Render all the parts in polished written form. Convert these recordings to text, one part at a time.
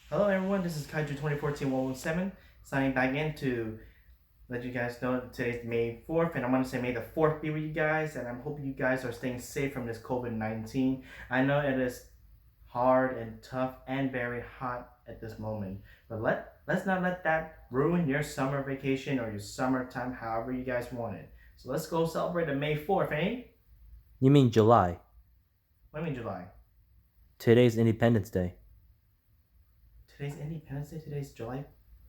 Hello everyone, this is Kaiju 2014-117 signing back in to let you guys know that today's May 4th, and I want to say May the 4th be with you guys, and I'm hoping you guys are staying safe from this COVID-19. I know it is hard and tough and very hot at this moment, but let's not let that ruin your summer vacation or your summertime, however you guys want it. So let's go celebrate the May 4th, eh? You mean July? What do you mean July? Today's Independence Day. Today's Independence Day, today's July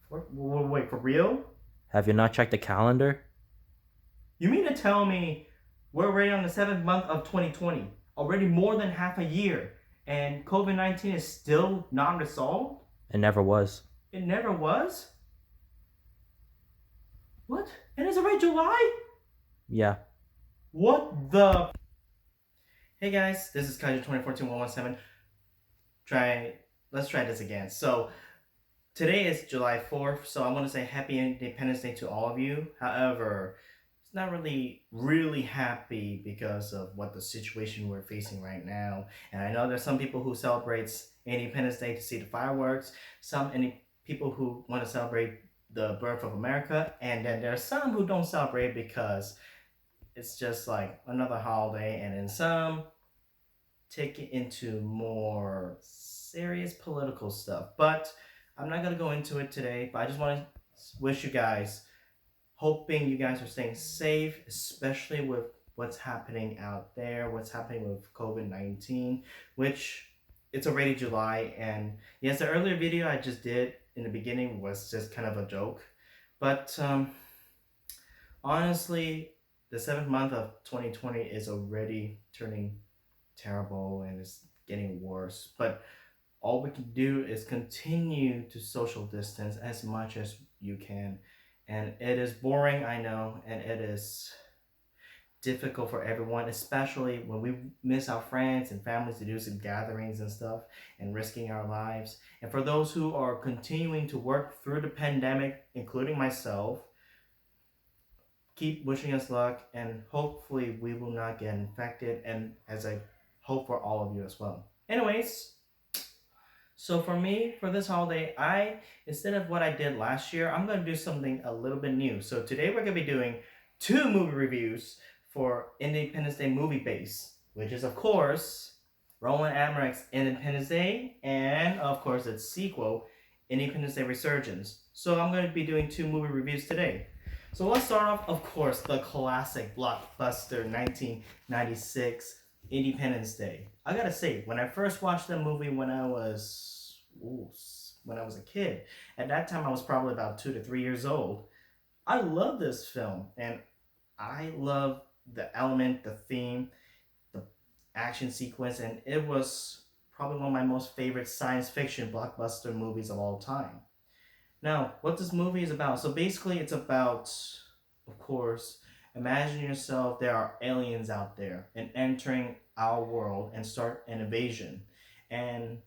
4th? Wait, for real? Have you not checked the calendar? You mean to tell me we're already on the seventh month of 2020, already more than half a year, and COVID 19 is still not resolved? It never was. It never was? What? And it's already July? Yeah. What the? Hey guys, this is Kaiju 2014-117. Let's try this again. So, today is July 4th, so I want to say Happy Independence Day to all of you. However, it's not really happy because of what the situation we're facing right now. And I know there's some people who celebrates Independence Day to see the fireworks, people who want to celebrate the birth of America, and then there's some who don't celebrate because it's just like another holiday, and then some take it into more serious political stuff. But I'm not gonna go into it today. But I just want to wish you guys, hoping you guys are staying safe, especially with what's happening out there, what's happening with COVID-19, which it's already July. And yes, the earlier video I just did in the beginning was just kind of a joke. But honestly, the seventh month of 2020 is already turning terrible and it's getting worse. But all we can do is continue to social distance as much as you can. And it is boring, I know, and it is difficult for everyone, especially when we miss our friends and families to do some gatherings and stuff and risking our lives. And for those who are continuing to work through the pandemic, including myself, keep wishing us luck, and hopefully we will not get infected, and as I hope for all of you as well. Anyways, so for me, for this holiday, instead of what I did last year, I'm going to do something a little bit new. So today we're going to be doing two movie reviews for Independence Day Movie Base, which is of course Roland Emmerich's Independence Day, and of course its sequel, Independence Day Resurgence. So I'm going to be doing two movie reviews today. So let's start off, of course, the classic blockbuster 1996 Independence Day. I gotta say, when I first watched that movie when I was a kid, at that time I was probably about 2 to 3 years old. I love this film, and I love the element, the theme, the action sequence, and it was probably one of my most favorite science fiction blockbuster movies of all time. Now, what this movie is about? So basically, it's about, of course, imagine yourself there are aliens out there and entering our world and start an invasion. And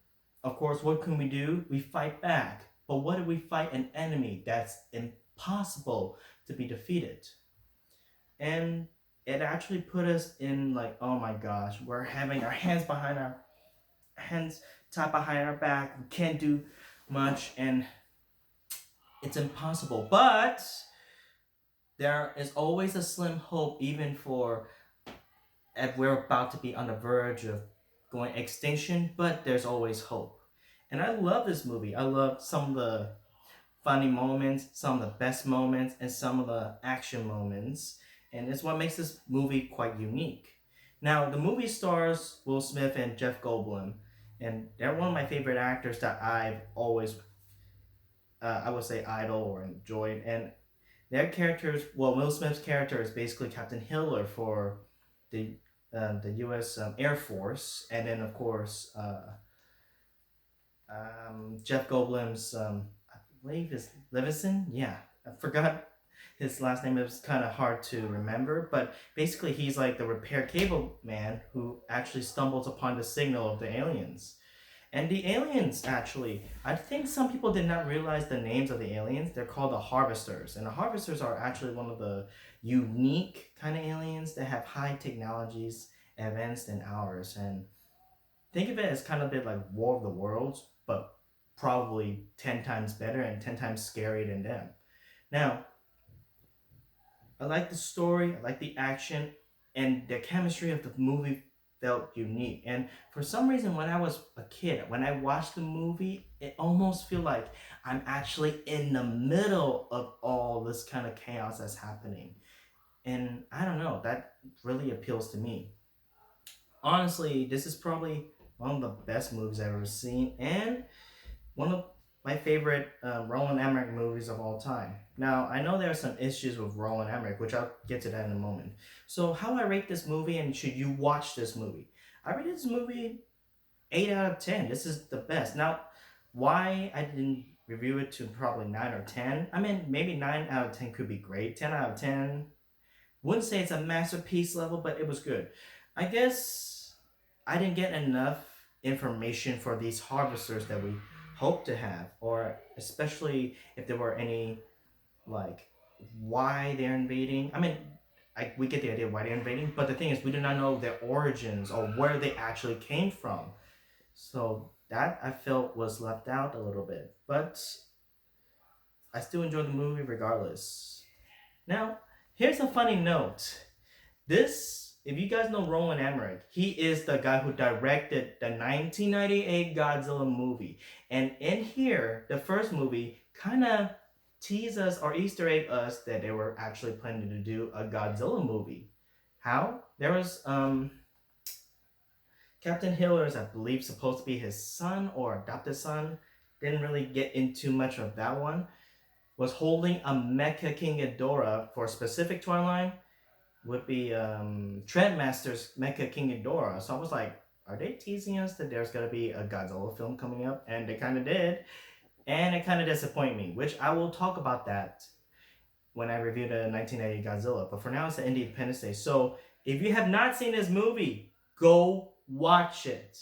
of course, what can we do? We fight back. But what if we fight an enemy that's impossible to be defeated? And it actually put us in like, oh my gosh, we're having our hands tied behind our back. We can't do much, and it's impossible. But there is always a slim hope, even for if we're about to be on the verge of going extinction, but there's always hope. And I love this movie. I love some of the funny moments, some of the best moments, and some of the action moments. And it's what makes this movie quite unique. Now, the movie stars Will Smith and Jeff Goldblum, and they're one of my favorite actors that I've always, I would say, idol or enjoyed. And their characters, well, Will Smith's character is basically Captain Hitler for the the U.S. Air Force, and then of course Jeff Goldblum's I believe is Levison. Yeah, I forgot his last name. It was kind of hard to remember, but basically he's like the repair cable man who actually stumbles upon the signal of the aliens. And the aliens, actually, I think some people did not realize the names of the aliens. They're called the Harvesters. And the Harvesters are actually one of the unique kind of aliens that have high technologies advanced than ours. And think of it as kind of a bit like War of the Worlds, but probably 10 times better and 10 times scarier than them. Now, I like the story, I like the action, and the chemistry of the movie felt unique. And for some reason, when I was a kid, when I watched the movie, it almost feel like I'm actually in the middle of all this kind of chaos that's happening. And I don't know, that really appeals to me. Honestly, this is probably one of the best movies I've ever seen, and one of my favorite Roland Emmerich movies of all time. Now, I know there are some issues with Roland Emmerich, which I'll get to that in a moment. So, how I rate this movie, and should you watch this movie? I rate this movie 8 out of 10. This is the best. Now, why I didn't review it to probably 9 or 10? I mean, maybe 9 out of 10 could be great. 10 out of 10, wouldn't say it's a masterpiece level, but it was good. I guess I didn't get enough information for these harvesters that we hope to have, or especially if there were any, like, why they're invading. I mean, we get the idea why they're invading, but the thing is, we do not know their origins or where they actually came from. So that I felt was left out a little bit, but I still enjoyed the movie regardless. Now, here's a funny note. This, if you guys know Roland Emmerich, he is the guy who directed the 1998 Godzilla movie. And in here, the first movie kind of tease us or Easter egg us that they were actually planning to do a Godzilla movie. How? There was Captain Hiller is, I believe, supposed to be his son or adopted son. Didn't really get into much of that one. Was holding a Mecha King Ghidorah for a specific toy line would be Trendmaster's Mecha King Ghidorah. So I was like, are they teasing us that there's gonna be a Godzilla film coming up? And they kind of did, and it kind of disappointed me, which I will talk about that when I review the 1980 Godzilla. But for now, it's the Independence Day. So if you have not seen this movie, go watch it.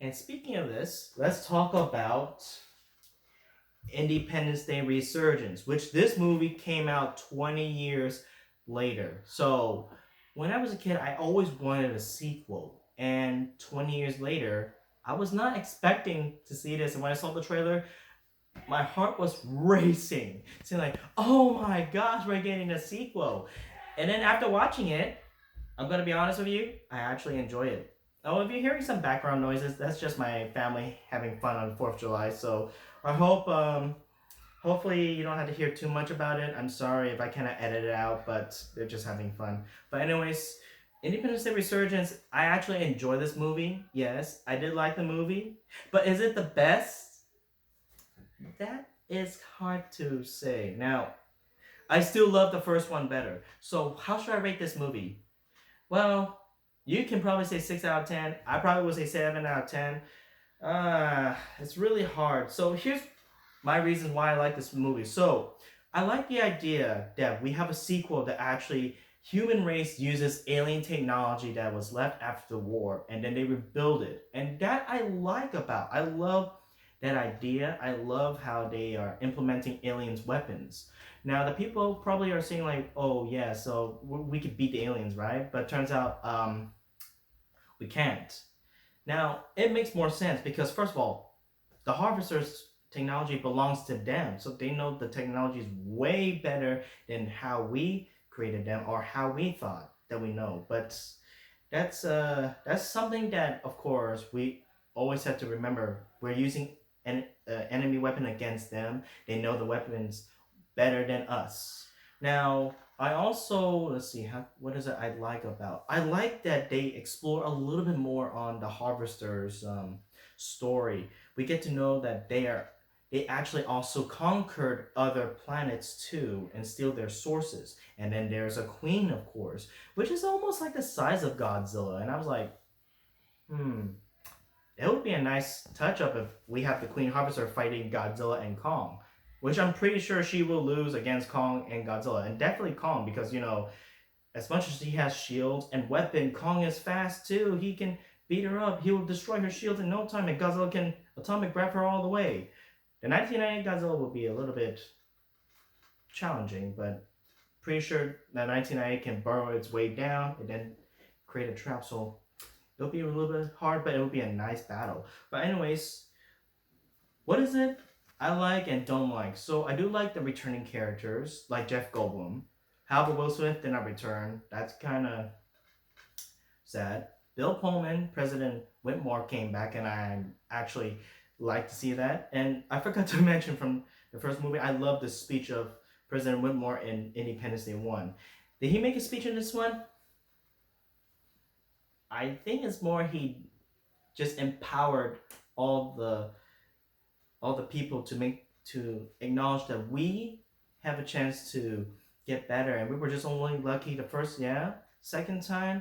And speaking of this, let's talk about Independence Day Resurgence, which this movie came out 20 years later. So when I was a kid, I always wanted a sequel. And 20 years later, I was not expecting to see this. And when I saw the trailer, my heart was racing, saying like, oh my gosh, we're getting a sequel. And then after watching it, I'm gonna be honest with you, I actually enjoy it. Oh, if you're hearing some background noises, that's just my family having fun on 4th of July. So I hope hopefully you don't have to hear too much about it. I'm sorry if I cannot edit it out, but they're just having fun. But anyways, Independence Day Resurgence, I actually enjoy this movie. Yes, I did like the movie. But is it the best? That is hard to say. Now, I still love the first one better. So how should I rate this movie? Well, you can probably say 6 out of 10. I probably would say 7 out of 10. It's really hard. So here's my reasons why I like this movie. So I like the idea that we have a sequel that actually human race uses alien technology that was left after the war, and then they rebuild it. And that I like about. I love that idea. I love how they are implementing aliens' weapons. Now the people probably are saying like, oh yeah, so we could beat the aliens, right? But turns out we can't. Now, it makes more sense because, first of all, the harvesters' technology belongs to them. So they know the technology is way better than how we created them or how we thought that we know. But that's something that, of course, we always have to remember. We're using an enemy weapon against them. They know the weapons better than us. Now, I also let's see what is it I like about. I like that they explore a little bit more on the harvesters story. We get to know that they actually also conquered other planets too and steal their sources. And then there's a queen, of course, which is almost like the size of Godzilla. And I was like, hmm, it would be a nice touch up if we have the Queen Harvester fighting Godzilla and Kong, which I'm pretty sure she will lose against Kong and Godzilla, and definitely Kong because as much as he has shields and weapon, Kong is fast too. He can beat her up. He will destroy her shields in no time, and Godzilla can atomic grab her all the way. The 1998 Godzilla will be a little bit challenging, but pretty sure the 1998 can burrow its way down and then create a trap. So it'll be a little bit hard, but it'll be a nice battle. But anyways, What is it I like and don't like? So I do like the returning characters, like Jeff Goldblum. However, Will Smith did not return. That's kind of sad. Bill Pullman, President Whitmore came back, and I actually like to see that. And I forgot to mention from the first movie, I love the speech of President Whitmore in Independence Day 1. Did he make a speech in this one? I think it's more he just empowered all the all the people to acknowledge that we have a chance to get better, and we were just only lucky the first, yeah, second time.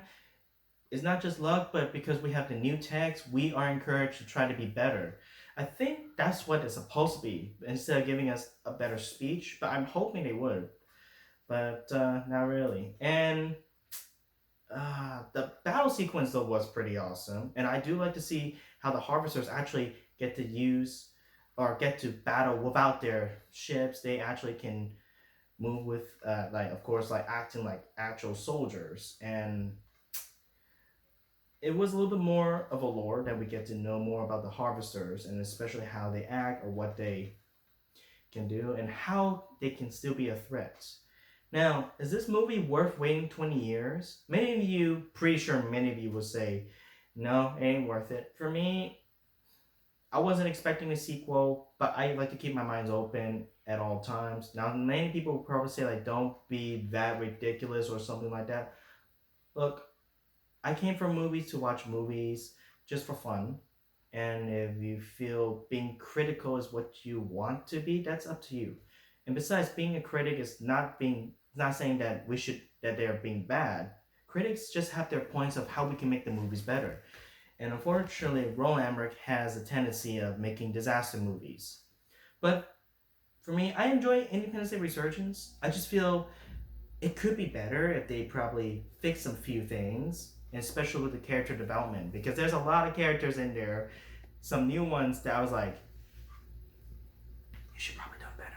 It's not just luck, but because we have the new text, we are encouraged to try to be better. I think that's what it's supposed to be, instead of giving us a better speech, but I'm hoping they would, but not really. And the battle sequence though was pretty awesome, and I do like to see how the harvesters actually get to use or get to battle without their ships. They actually can move with, like, of course, like acting like actual soldiers, and it was a little bit more of a lore that we get to know more about the harvesters, and especially how they act or what they can do and how they can still be a threat. Now, is this movie worth waiting 20 years? Many of you, pretty sure many of you will say, no, it ain't worth it. For me, I wasn't expecting a sequel, but I like to keep my minds open at all times. Now, many people will probably say, like, don't be that ridiculous or something like that. Look, I came from movies to watch movies just for fun. And if you feel being critical is what you want to be, that's up to you. And besides, being a critic is not saying that we should that they're being bad. Critics just have their points of how we can make the movies better. And unfortunately, Roland Emmerich has a tendency of making disaster movies. But for me, I enjoy Independence Day Resurgence. I just feel it could be better if they probably fix some few things, and especially with the character development, because there's a lot of characters in there, some new ones that I was like, you should probably done better.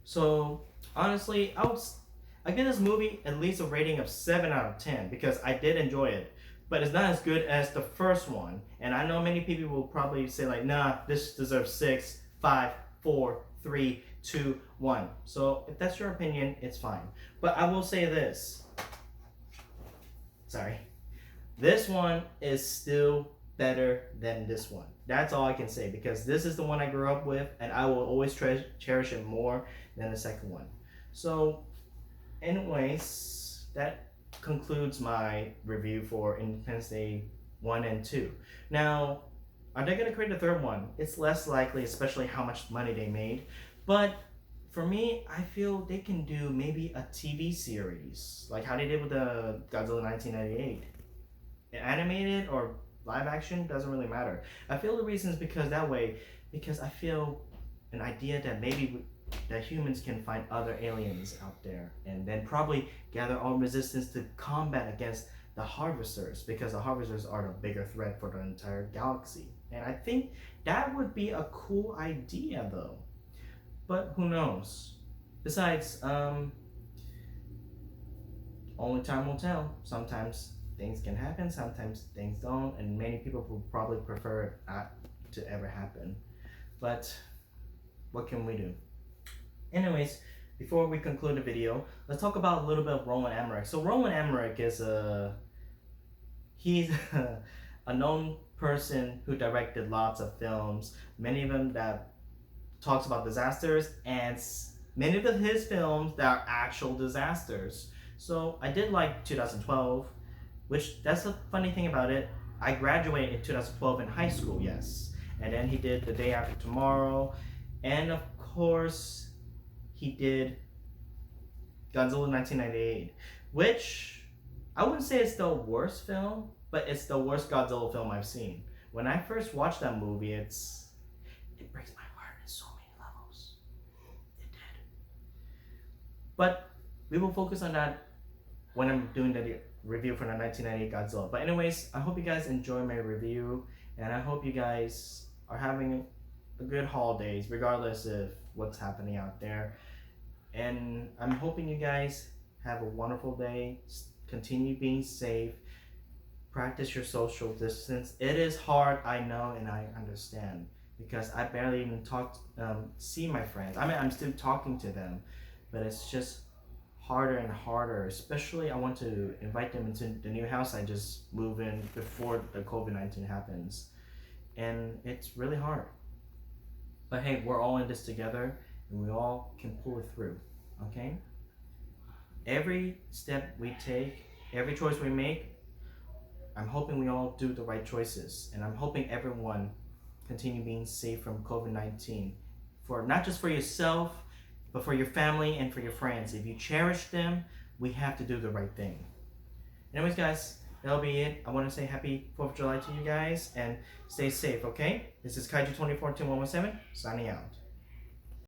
So honestly, I give this movie at least a rating of 7 out of 10 because I did enjoy it, but it's not as good as the first one. And I know many people will probably say like, nah, this deserves 6, 5, 4, 3, 2, 1. So if that's your opinion, it's fine. But I will say this. Sorry. This one is still better than this one. That's all I can say because this is the one I grew up with, and I will always cherish it more than the second one. So, anyways, that concludes my review for Independence Day 1 and 2. Now, are they going to create a third one? It's less likely, especially how much money they made. But for me, I feel they can do maybe a TV series, like how they did with the Godzilla 1998. Animated or live action doesn't really matter. I feel the reason is because I feel an idea that maybe that humans can find other aliens out there and then probably gather all resistance to combat against the harvesters, because the harvesters are the bigger threat for the entire galaxy. And I think that would be a cool idea though. But who knows? Besides, only time will tell. Sometimes things can happen, sometimes things don't, and many people will probably prefer it not to ever happen. But what can we do? Anyways, before we conclude the video, let's talk about a little bit of Roland Emmerich. So Roland Emmerich is he's a known person who directed lots of films, many of them that talks about disasters, and many of his films that are actual disasters. So I did like 2012, which that's the funny thing about it. I graduated in 2012 in high school, yes. And then he did The Day After Tomorrow, and of course he did Godzilla 1998, which I wouldn't say it's the worst film, but it's the worst Godzilla film I've seen. When I first watched that movie, it breaks my heart in so many levels. It did. But we will focus on that when I'm doing the review for the 1998 Godzilla. But anyways, I hope you guys enjoy my review, and I hope you guys are having a good holidays regardless of what's happening out there. And I'm hoping you guys have a wonderful day. Continue being safe. Practice your social distance. It is hard, I know, and I understand. because I barely even see my friends. I mean, I'm still talking to them, but it's just harder and harder. Especially, I want to invite them into the new house I just moved in before the COVID-19 happens, and it's really hard. But hey, we're all in this together, and we all can pull it through. Okay. Every step we take, every choice we make, I'm hoping we all do the right choices, and I'm hoping everyone continue being safe from COVID-19, for not just for yourself, but for your family and for your friends. If you cherish them, we have to do the right thing. Anyways, guys, that'll be it. I want to say happy 4th of July to you guys, and stay safe, okay? This is Kaiju 242117 signing out.